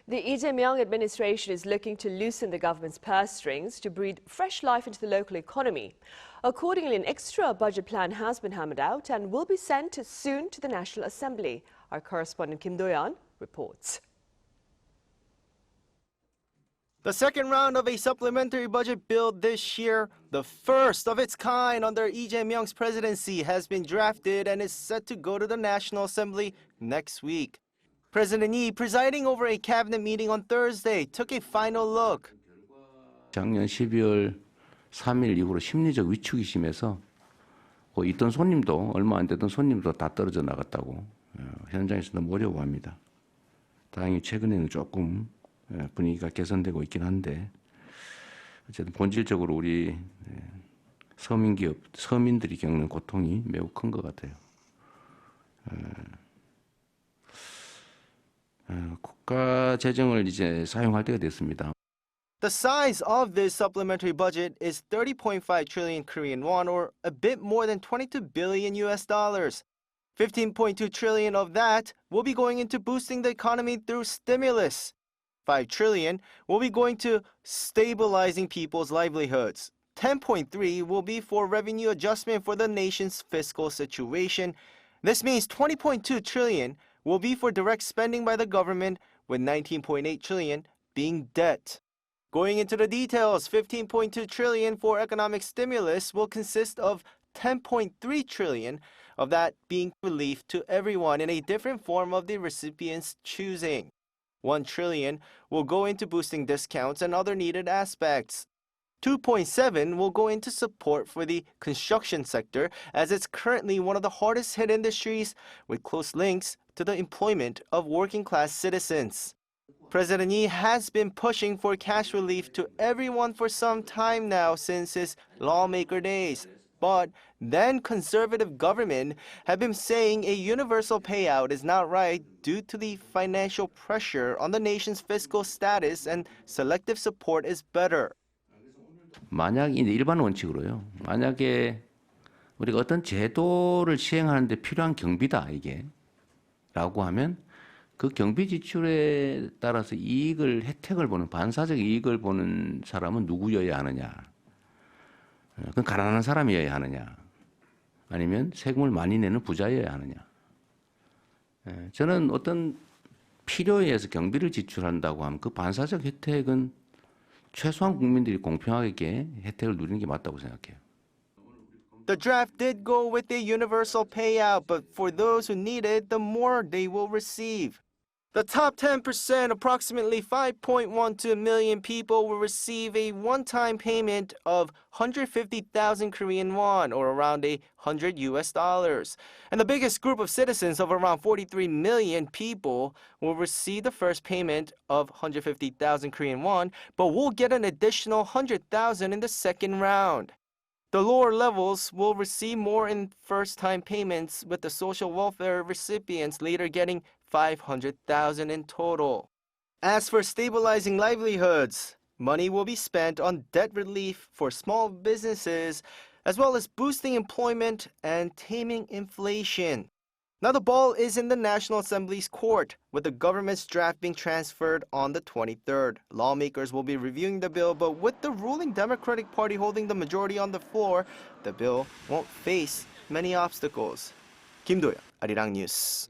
The Lee Jae-myung administration is looking to loosen the government's purse strings to breathe fresh life into the local economy. Accordingly, an extra budget plan has been hammered out and will be sent soon to the National Assembly. Our correspondent Kim Do-yeon reports. The second round of a supplementary budget bill this year, the first of its kind under Lee Jae-myung's presidency, has been drafted and is set to go to the National Assembly next week. President Lee, presiding over a cabinet meeting on Thursday, took a final look. 작년 12월 3일 이후로 심리적 위축이 심해서 있던 손님도 얼마 안 되던 손님도 다 떨어져 나갔다고 현장에서 너무 어려워합니다. 다행히 최근에는 조금 분위기가 개선되고 있긴 한데 어쨌든 본질적으로 우리 서민기업, 서민들이 겪는 고통이 매우 큰 것 같아요. 국가 재정을 이제 사용할 때가 됐습니다. The size of this supplementary budget is 30.5 trillion Korean won, or a bit more than 22 billion US dollars. 15.2 trillion of that will be going into boosting the economy through stimulus. 5 trillion will be going to stabilizing people's livelihoods. 10.3 will be for revenue adjustment for the nation's fiscal situation. This means 20.2 trillion will be for direct spending by the government, with 19.8 trillion being debt. Going into the details, 15.2 trillion for economic stimulus will consist of 10.3 trillion of that being relief to everyone in a different form of the recipient's choosing. 1 trillion will go into boosting discounts and other needed aspects. 2.7 will go into support for the construction sector, as it's currently one of the hardest hit industries with close links to the employment of working-class citizens. President Lee has been pushing for cash relief to everyone for some time now since his lawmaker days. But then conservative government have been saying a universal payout is not right due to the financial pressure on the nation's fiscal status, and selective support is better. 만약 일반 원칙으로요. 만약에 우리가 어떤 제도를 시행하는데 필요한 경비다 이게 라고 하면 그 경비 지출에 따라서 혜택을 보는 반사적 이익을 보는 사람은 누구여야 하느냐? 그건 가난한 사람이어야 하느냐? 아니면 세금을 많이 내는 부자여야 하느냐? 저는 어떤 필요에 의해서 경비를 지출한다고 하면 그 반사적 혜택은 최소한 국민들이 공평하게 혜택을 누리는 게 맞다고 생각해요. The draft did go with a universal payout, but for those who need it, the more they will receive. The top 10%, approximately 5.12 million people, will receive a one-time payment of 150,000 Korean won, or around $100 US. And the biggest group of citizens of around 43 million people will receive the first payment of 150,000 Korean won, but will get an additional 100,000 in the second round. The lower levels will receive more in first-time payments, with the social welfare recipients later getting 500,000 in total. As for stabilizing livelihoods, money will be spent on debt relief for small businesses, as well as boosting employment and taming inflation. Now the ball is in the National Assembly's court, with the government's draft being transferred on the 23rd. Lawmakers will be reviewing the bill, but with the ruling Democratic Party holding the majority on the floor, the bill won't face many obstacles. Kim Do-yeon, Arirang News.